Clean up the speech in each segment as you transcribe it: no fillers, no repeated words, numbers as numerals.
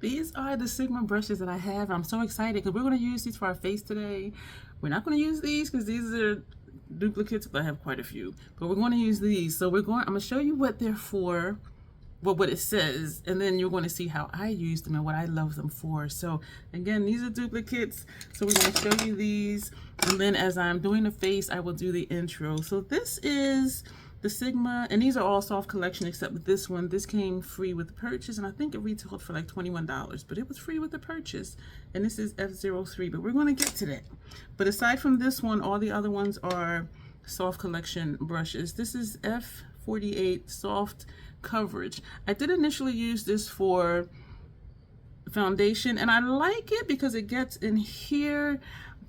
These are the Sigma brushes that I have. I'm so excited because we're going to use these for our face today. We're not going to use these because these are duplicates, but I have quite a few. But we're going to use these. So I'm going to show you what they're for, what it says, and then you're going to see how I use them and what I love them for. So again, these are duplicates. So we're going to show you these. And then as I'm doing the face, I will do the intro. So this is the Sigma, and these are all soft collection except this one. This came free with the purchase, and I think it retailed for like $21, but it was free with the purchase. And this is F03, but we're going to get to that. But aside from this one, all the other ones are soft collection brushes. This is F48 soft coverage. I did initially use this for foundation, and I like it because it gets in here,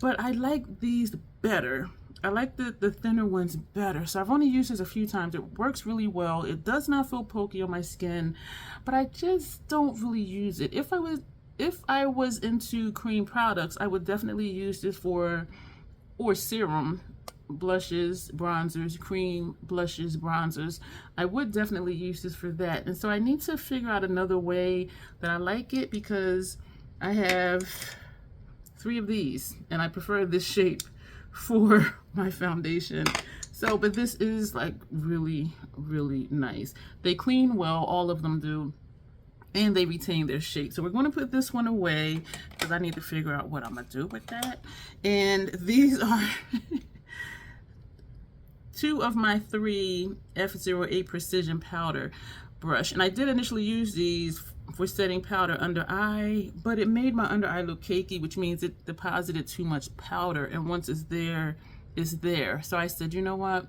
but I like these better. I like the thinner ones better. So I've only used this a few times. It works really well. It does not feel pokey on my skin, but I just don't really use it. If I was into cream products, I would definitely use this for, or serum, blushes, bronzers, cream, blushes, bronzers. I would definitely use this for that. And so I need to figure out another way that I like it, because I have 3 of these and I prefer this shape for my foundation. So, but this is like really, really nice. They clean well, all of them do, and they retain their shape. So we're going to put this one away because I need to figure out what I'm gonna do with that. And these are 2 of my 3 F08 precision powder brush, and I did initially use these for setting powder under eye, but it made my under eye look cakey, which means it deposited too much powder, and once it's there, it's there. So I said, you know what,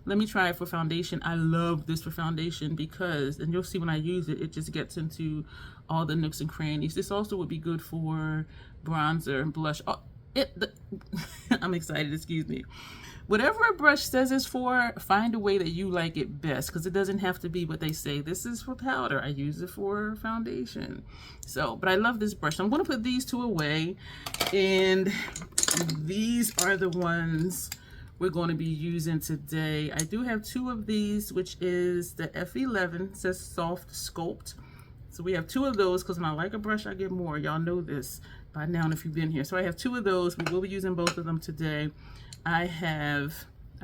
let me try it for foundation. I love this for foundation because, and you'll see when I use it, it just gets into all the nooks and crannies. This also would be good for bronzer and blush. I'm excited, excuse me. Whatever a brush says it's for, find a way that you like it best, because it doesn't have to be what they say. This is for powder. I use it for foundation. So, but I love this brush. I'm going to put these 2 away, and these are the ones we're going to be using today. I do have 2 of these, which is the F11, it says Soft Sculpt. So we have 2 of those, because when I like a brush, I get more. Y'all know this by now if you've been here. So I have 2 of those. We will be using both of them today. I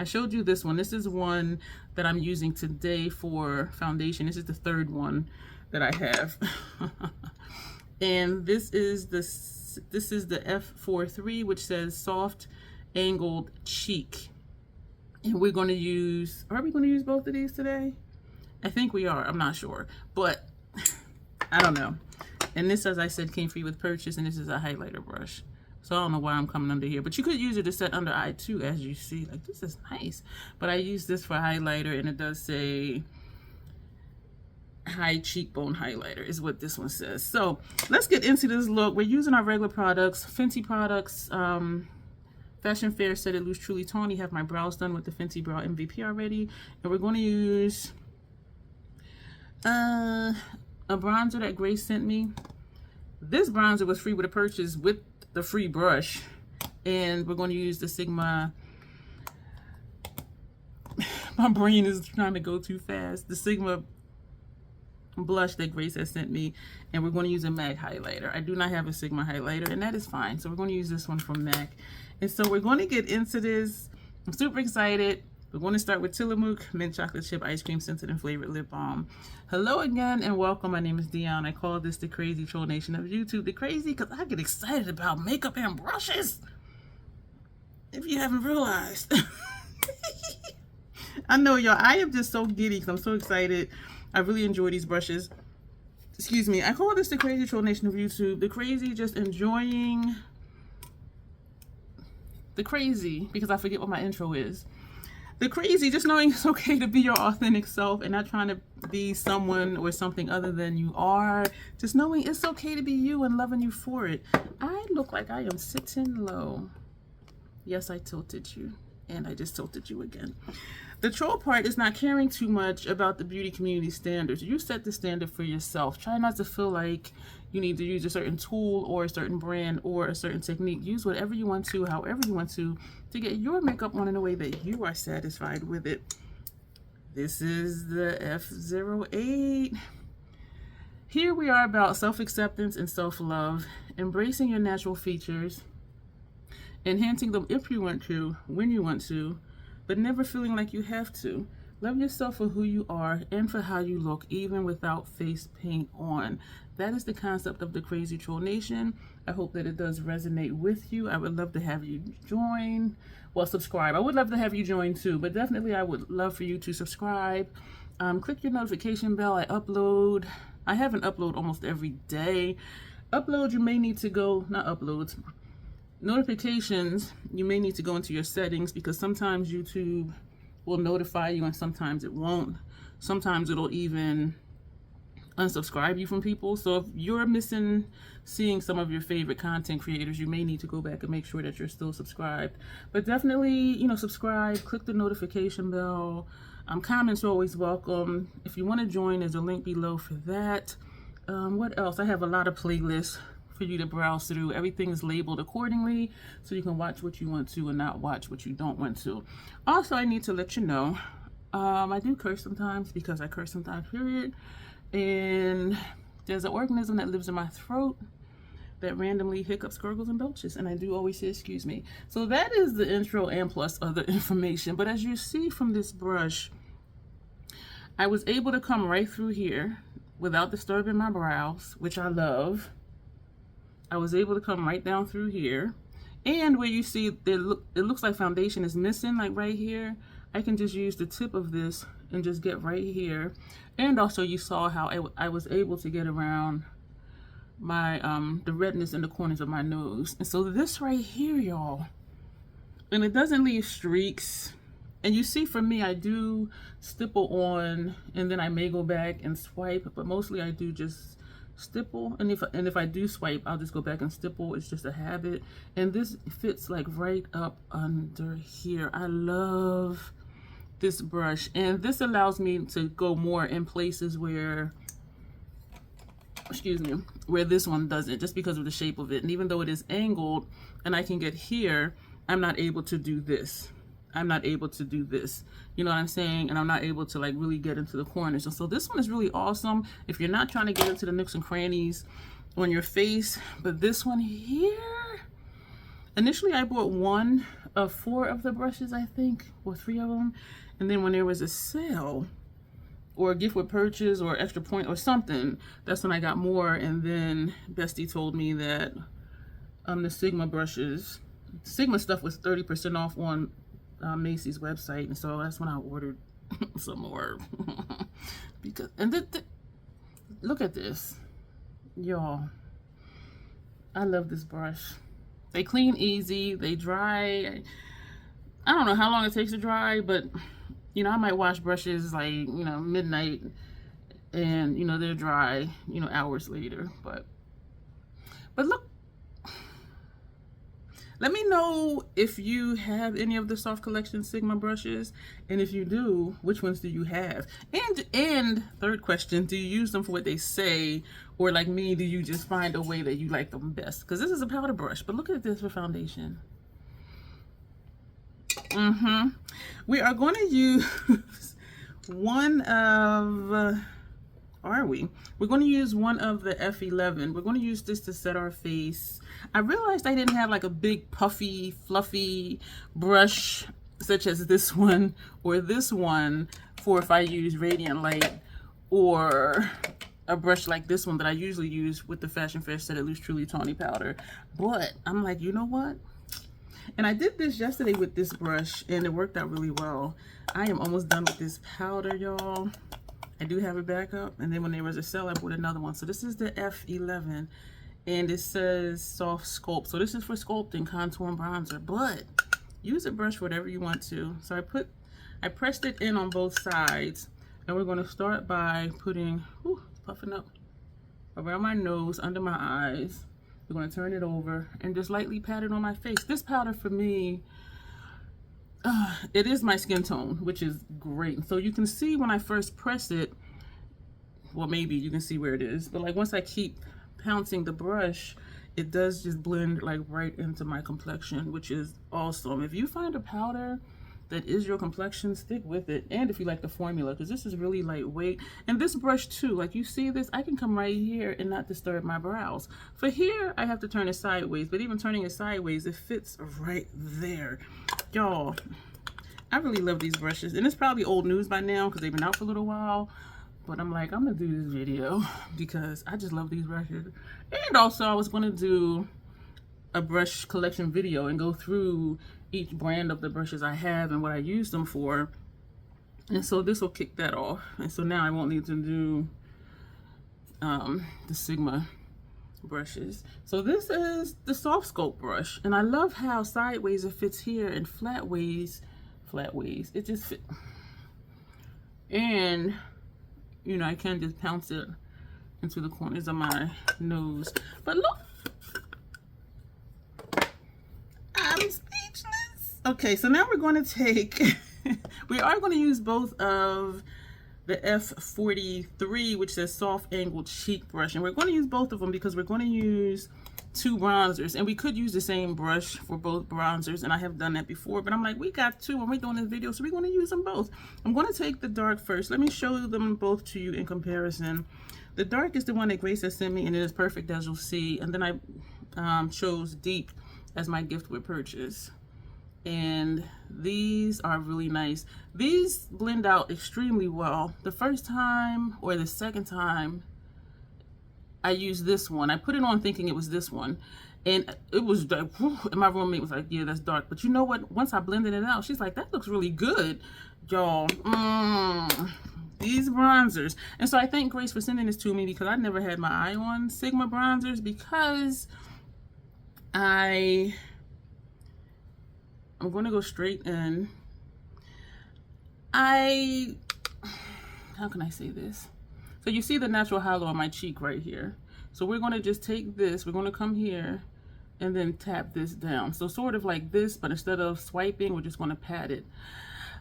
showed you this one. This is one that I'm using today for foundation. This is the 3rd one that I have. And this is the F43, which says Soft Angled Cheek. And we're going to use, are we going to use both of these today? I think we are. I'm not sure, but I don't know. And this, as I said, came free with purchase, and this is a highlighter brush. So I don't know why I'm coming under here, but you could use it to set under eye too, as you see. Like, this is nice. But I use this for highlighter, and it does say high cheekbone highlighter is what this one says. So let's get into this look. We're using our regular products, Fenty products. Fashion Fair said it loose truly tawny. Have my brows done with the Fenty Brow MVP already. And we're going to use a bronzer that Grace sent me. This bronzer was free with a purchase with the free brush, and we're going to use the Sigma, my brain is trying to go too fast, the Sigma blush that Grace has sent me, and we're going to use a MAC highlighter. I do not have a Sigma highlighter, and that is fine. So we're going to use this one from MAC. And so we're going to get into this. I'm super excited. We're going to start with Tillamook Mint Chocolate Chip Ice Cream Scented and Flavored Lip Balm. Hello again and welcome. My name is Dion. I call this the crazy troll nation of YouTube. The crazy because I get excited about makeup and brushes, if you haven't realized. I know, y'all. I am just so giddy because I'm so excited. I really enjoy these brushes. Excuse me. I call this the crazy troll nation of YouTube. The crazy, just enjoying the crazy, because I forget what my intro is. The crazy, just knowing it's okay to be your authentic self and not trying to be someone or something other than you are. Just knowing it's okay to be you and loving you for it. I look like I am sitting low. Yes, I tilted you, and I just tilted you again. The troll part is not caring too much about the beauty community standards. You set the standard for yourself. Try not to feel like you need to use a certain tool or a certain brand or a certain technique. Use whatever you want to, however you want to get your makeup on in a way that you are satisfied with it. This is the F08. Here we are about self-acceptance and self-love, embracing your natural features, enhancing them if you want to, when you want to, but never feeling like you have to. Love yourself for who you are and for how you look, even without face paint on. That is the concept of the Crazy Troll Nation. I hope that it does resonate with you. I would love to have you join. Well, subscribe. I would love to have you join too, but definitely I would love for you to subscribe. Click your notification bell. I have an upload almost every day. You may need to go, not uploads, notifications, you may need to go into your settings because sometimes YouTube will notify you and sometimes it won't. Sometimes it'll even unsubscribe you from people. So if you're missing seeing some of your favorite content creators, you may need to go back and make sure that you're still subscribed. But definitely, subscribe, click the notification bell. Comments are always welcome. If you want to join, there's a link below for that. What else? I have a lot of playlists for you to browse through. Everything is labeled accordingly so you can watch what you want to and not watch what you don't want to. Also, I need to let you know, I do curse sometimes because I curse sometimes, period. And there's an organism that lives in my throat that randomly hiccups, gurgles, and belches, and I do always say excuse me. So that is the intro and plus other information. But as you see from this brush, I was able to come right through here without disturbing my brows, which I love. I was able to come right down through here, and where you see it looks like foundation is missing, like right here, I can just use the tip of this and just get right here. And also you saw how I was able to get around my the redness in the corners of my nose. And so this right here, y'all, and it doesn't leave streaks. And you see, for me, I do stipple on and then I may go back and swipe, but mostly I do just stipple, and if I do swipe, I'll just go back and stipple. It's just a habit. And this fits like right up under here. I love this brush, and this allows me to go more in places where, excuse me, where this one doesn't, just because of the shape of it. And even though it is angled and I can get here, I'm not able to do this. I'm not able to do this, you know what I'm saying? And I'm not able to like really get into the corners. And so this one is really awesome if you're not trying to get into the nooks and crannies on your face. But this one here, initially I bought one of 4 of the brushes, I think, or 3 of them. And then when there was a sale or a gift with purchase or extra point or something, that's when I got more. And then Bestie told me that the Sigma brushes, Sigma stuff was 30% off on Macy's website, and so that's when I ordered some more. Because, and look at this, y'all. I love this brush. They clean easy, they dry. I don't know how long it takes to dry, but I might wash brushes like midnight, and they're dry hours later. But look. Let me know if you have any of the Soft Collection Sigma brushes, and if you do, which ones do you have? And third question, do you use them for what they say, or like me, do you just find a way that you like them best? Because this is a powder brush, but look at this for foundation. We are going to use one of, we're going to use one of the F11. We're going to use this to set our face. I realized I didn't have like a big puffy, fluffy brush such as this one or this one for if I use Radiant Light, or a brush like this one that I usually use with the Fashion Fresh Set It Loose Truly Tawny Powder. But I'm like, you know what? And I did this yesterday with this brush and it worked out really well. I am almost done with this powder, y'all. I do have a backup, and then when there was a sale, I bought another one. So this is the F11, and it says Soft Sculpt. So this is for sculpting, contour, and bronzer, but use a brush for whatever you want to. So I pressed it in on both sides, and we're going to start by putting, it's puffing up, around my nose, under my eyes. We're going to turn it over and just lightly pat it on my face. This powder for me, it is my skin tone, which is great. So you can see when I first press it, well, maybe you can see where it is, but like once I keep pouncing the brush, it does just blend like right into my complexion, which is awesome. If you find a powder that is your complexion, stick with it. And if you like the formula, because this is really lightweight. And this brush too, like you see this, I can come right here and not disturb my brows. For here, I have to turn it sideways, but even turning it sideways, it fits right there. Y'all, I really love these brushes. And it's probably old news by now because they've been out for a little while. But I'm like, I'm gonna do this video because I just love these brushes. And also I was gonna do a brush collection video and go through each brand of the brushes I have and what I use them for. And so this will kick that off. And so now I won't need to do the Sigma brushes. So this is the soft sculpt brush. And I love how sideways it fits here and flat ways, it just fit. And you know, I can just pounce it into the corners of my nose. But look, I'm speechless. Okay, so now we're going to take, we are going to use both of the F43, which says soft angled cheek brush. And we're going to use both of them because we're going to use 2 bronzers. And we could use the same brush for both bronzers. And I have done that before. But I'm like, we got 2 and we're doing this video, so we're going to use them both. I'm going to take the dark first. Let me show them both to you in comparison. The dark is the one that Grace has sent me, and it is perfect, as you'll see. And then I chose deep as my gift with purchase. And these are really nice. These blend out extremely well. The first time or the second time I used this one, I put it on thinking it was this one, and it was like, whew, and my roommate was like, yeah, that's dark. But you know what, once I blended it out, she's like, that looks really good, y'all. These bronzers. And so I thank Grace for sending this to me because I never had my eye on Sigma bronzers because I'm going to go straight in. How can I say this? So you see the natural hollow on my cheek right here. So we're going to just take this, we're going to come here and then tap this down. So sort of like this, but instead of swiping, we're just going to pat it.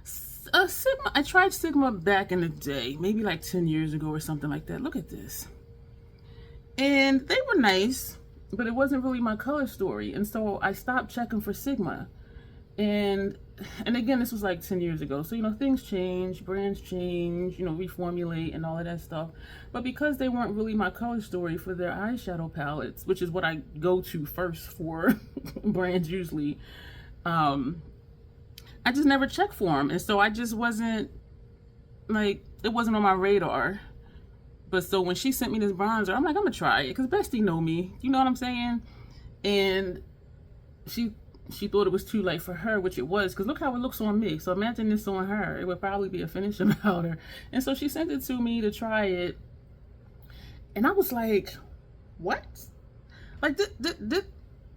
Sigma, I tried Sigma back in the day, maybe like 10 years ago or something like that. Look at this. And they were nice, but it wasn't really my color story. And so I stopped checking for Sigma. And again, this was like 10 years ago. So, you know, things change, brands change, you know, reformulate and all of that stuff. But because they weren't really my color story for their eyeshadow palettes, which is what I go to first for brands usually, I just never checked for them. And so I just wasn't, like, it wasn't on my radar. But so when she sent me this bronzer, I'm like, I'm gonna try it because Bestie know me. You know what I'm saying? And she thought it was too light for her, which it was, because look how it looks on me. So imagine this on her. It would probably be a finishing powder. And so she sent it to me to try it. And I was like, what? Like,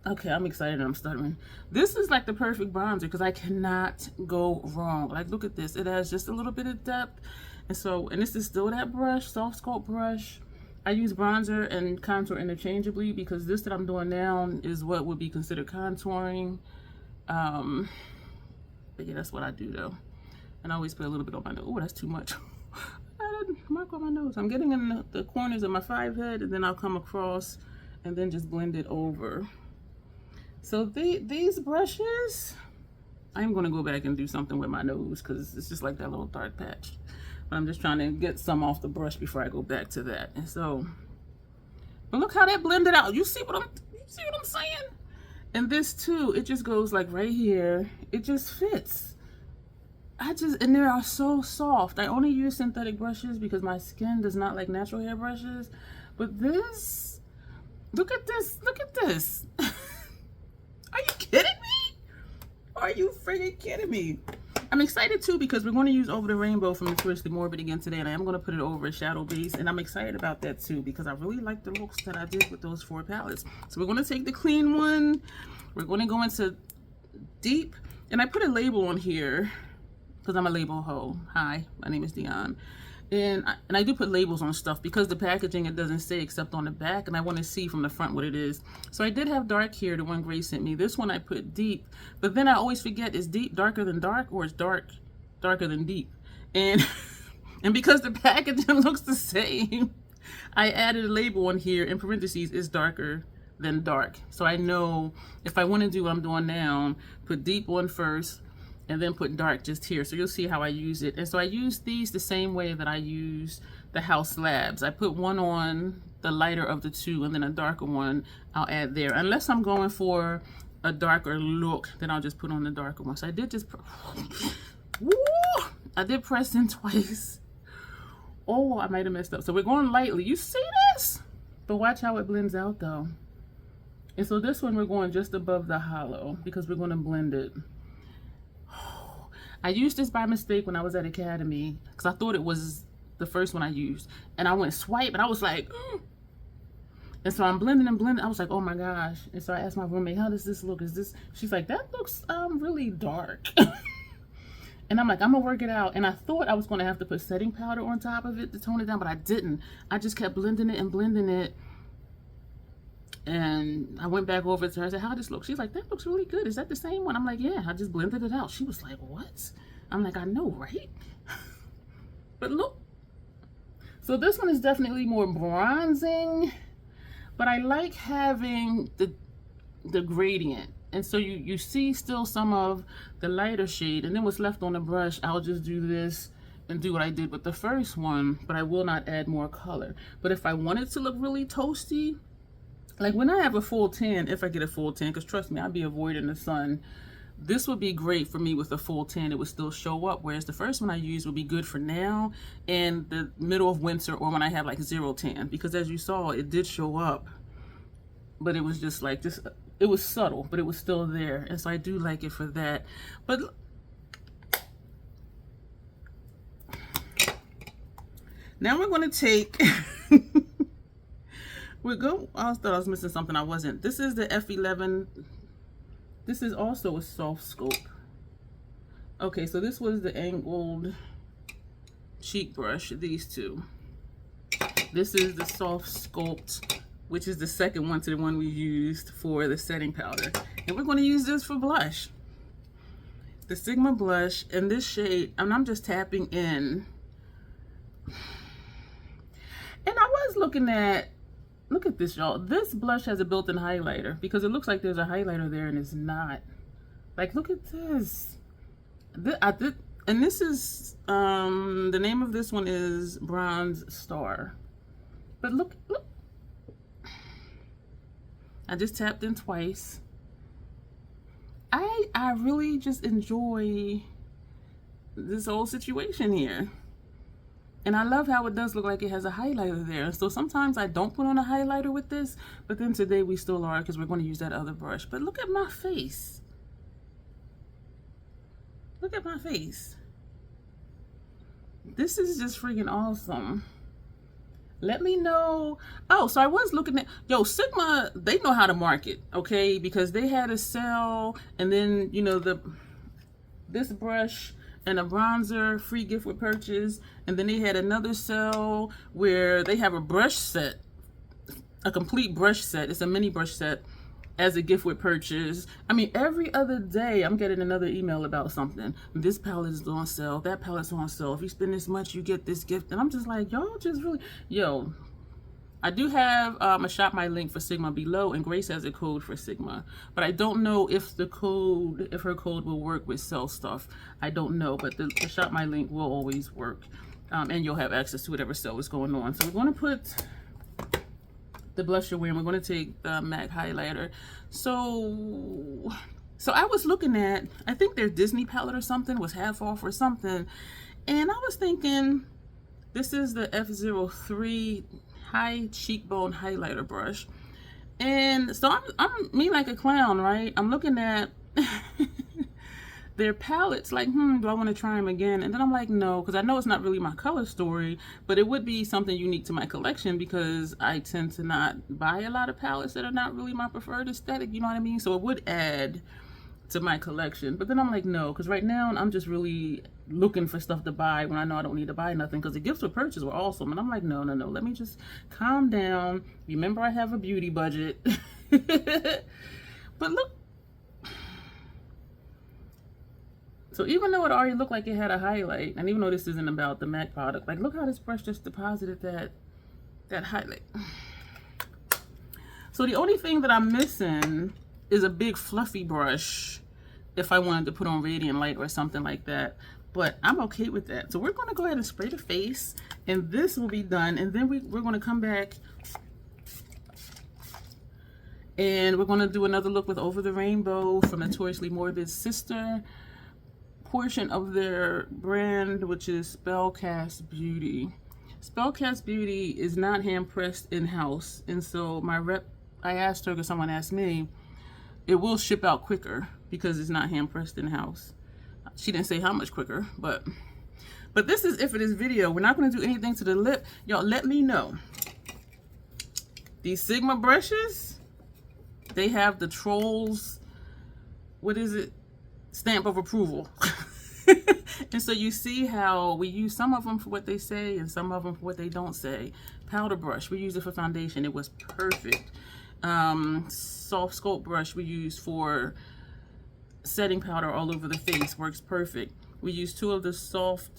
okay, I'm excited and I'm stuttering. This is like the perfect bronzer because I cannot go wrong. Like, look at this. It has just a little bit of depth. And so, and this is still that brush, soft sculpt brush. I use bronzer and contour interchangeably because this that I'm doing now is what would be considered contouring. But yeah, that's what I do though. And I always put a little bit on my nose. Oh, that's too much. I didn't mark on my nose. I'm getting in the corners of my 5 head, and then I'll come across and then just blend it over. So these brushes, I'm gonna go back and do something with my nose because it's just like that little dark patch. But I'm just trying to get some off the brush before I go back to that. And so, but look how that blended out. You see what I'm saying? And this too, it just goes like right here. It just fits. And they are so soft. I only use synthetic brushes because my skin does not like natural hair brushes. But this, look at this. Are you kidding me? Are you freaking kidding me? I'm excited too because we're going to use Over the Rainbow from the Twisted Morbid again today, and I am going to put it over a shadow base, and I'm excited about that too because I really like the looks that I did with those 4 palettes. So we're going to take the clean one, we're going to go into deep, and I put a label on here because I'm a label hoe. Hi, my name is Dion. And I do put labels on stuff because the packaging, it doesn't say except on the back, and I want to see from the front what it is. So I did have dark here, the one Grace sent me. This one I put deep, but then I always forget, is deep darker than dark or is dark darker than deep? And because the packaging looks the same, I added a label on here in parentheses, is darker than dark. So I know if I want to do what I'm doing now, put deep on first and then put dark just here. So you'll see how I use it. And so I use these the same way that I use the House Labs. I put one on the lighter of the two, and then a darker one I'll add there. Unless I'm going for a darker look, then I'll just put on the darker one. So I did just, woo! I did press in twice. Oh, I might have messed up. So we're going lightly. You see this? But watch how it blends out though. And so this one we're going just above the hollow because we're going to blend it. I used this by mistake when I was at Academy because I thought it was the first one I used. And I went swipe and I was like, and so I'm blending and blending. I was like, oh my gosh. And so I asked my roommate, how does this look? Is this, she's like, that looks really dark. And I'm like, I'm gonna work it out. And I thought I was gonna have to put setting powder on top of it to tone it down, but I didn't. I just kept blending it and blending it. And I went back over to her. I said, how does this look? She's like, that looks really good. Is that the same one? I'm like, yeah, I just blended it out. She was like, what? I'm like, I know, right? But look. So this one is definitely more bronzing, but I like having the gradient. And so you see still some of the lighter shade, and then what's left on the brush, I'll just do this and do what I did with the first one, but I will not add more color. But if I want it to look really toasty, like when I have a full tan, if I get a full tan, because trust me, I'll be avoiding the sun, this would be great for me with a full tan. It would still show up, whereas the first one I used would be good for now and the middle of winter, or when I have like zero tan, because as you saw, it did show up, but it was just like this. It was subtle, but it was still there. And so I do like it for that. But now we're going to take, I thought I was missing something. I wasn't. This is the F11. This is also a soft scope. Okay, so this was the angled cheek brush, these two. This is the soft sculpt, which is the second one to the one we used for the setting powder. And we're going to use this for blush. The Sigma blush in this shade, and I'm just tapping in. And I was looking at, look at this, y'all. This blush has a built-in highlighter because it looks like there's a highlighter there and it's not. Like, look at this. And this is, the name of this one is Bronze Star. But look. I just tapped in twice. I really just enjoy this whole situation here. And I love how it does look like it has a highlighter there. So sometimes I don't put on a highlighter with this, but then today we still are because we're going to use that other brush. But look at my face. Look at my face. This is just freaking awesome. Let me know. Oh, so I was looking at, yo, Sigma, they know how to market, okay? Because they had a sale, and then, you know, this brush and a bronzer, free gift with purchase. And then they had another sale where they have a brush set, a complete brush set. It's a mini brush set as a gift with purchase. I mean, every other day I'm getting another email about something. This palette is on sale, that palette's on sale. If you spend this much, you get this gift. And I'm just like, y'all just really, yo. I do have a shop my link for Sigma below, and Grace has a code for Sigma, but I don't know if her code will work with sell stuff. I don't know, but the shop my link will always work, and you'll have access to whatever sale is going on. So we're going to put the blush you're wearing. We're going to take the MAC highlighter. So I was looking at, I think their Disney palette or something was half off or something, and I was thinking, this is the F03 high cheekbone highlighter brush. And so I'm me like a clown, right? I'm looking at their palettes like, do I want to try them again? And then I'm like, no, because I know it's not really my color story, but it would be something unique to my collection because I tend to not buy a lot of palettes that are not really my preferred aesthetic, you know what I mean? So it would add to my collection. But then I'm like, no, because right now I'm just really looking for stuff to buy when I know I don't need to buy nothing, because the gifts with purchase were awesome. And I'm like, no, let me just calm down. Remember, I have a beauty budget. But look. So even though it already looked like it had a highlight, and even though this isn't about the MAC product, like, look how this brush just deposited that highlight. So the only thing that I'm missing is a big fluffy brush if I wanted to put on Radiant Light or something like that. But I'm okay with that. So we're going to go ahead and spray the face, and this will be done. And then we're going to come back and we're going to do another look with Over the Rainbow from Notoriously Morbid's sister portion of their brand, which is Spellcast Beauty. Spellcast Beauty is not hand pressed in-house, and so my rep, I asked her because someone asked me, it will ship out quicker because it's not hand pressed in-house. She didn't say how much quicker, but this is it for this video. We're not going to do anything to the lip. Y'all let me know. These Sigma brushes, they have the Trolls, what is it, stamp of approval. And so you see how we use some of them for what they say and some of them for what they don't say. Powder brush, we use it for foundation. It was perfect. Soft sculpt brush we use for setting powder all over the face, works perfect. We use two of the soft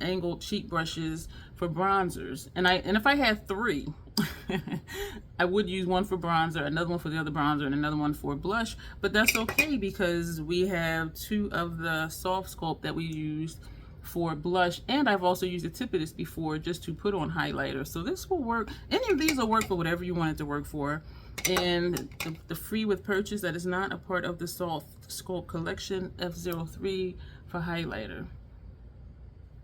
angled cheek brushes for bronzers. And if I had three, I would use one for bronzer, another one for the other bronzer, and another one for blush. But that's okay because we have two of the soft sculpt that we used for blush, and I've also used the tip of this before just to put on highlighter. So this will work. Any of these will work for whatever you want it to work for. And the free with purchase that is not a part of the soft sculpt collection, F03 for highlighter.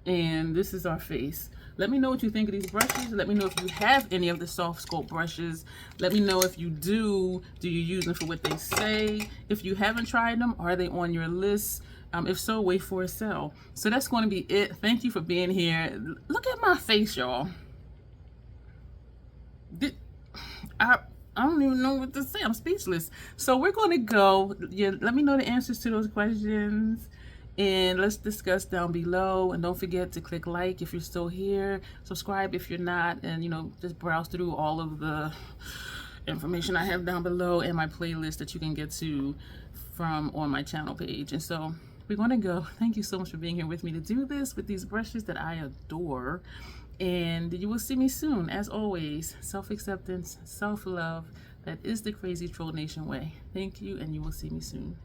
And this is our face. Let me know what you think of these brushes. Let me know if you have any of the soft sculpt brushes. Let me know if you do you use them for what they say? If you haven't tried them, are they on your list? If so, wait for a sale. So that's going to be it. Thank you for being here. Look at my face, y'all. I don't even know what to say. I'm speechless. So we're going to go. Yeah, let me know the answers to those questions. And let's discuss down below. And don't forget to click like if you're still here. Subscribe if you're not. And, you know, just browse through all of the information I have down below and my playlist that you can get to from on my channel page. And so we're going to go. Thank you so much for being here with me to do this with these brushes that I adore. And you will see me soon. As always, self-acceptance, self-love. That is the Crazy Troll Nation way. Thank you, and you will see me soon.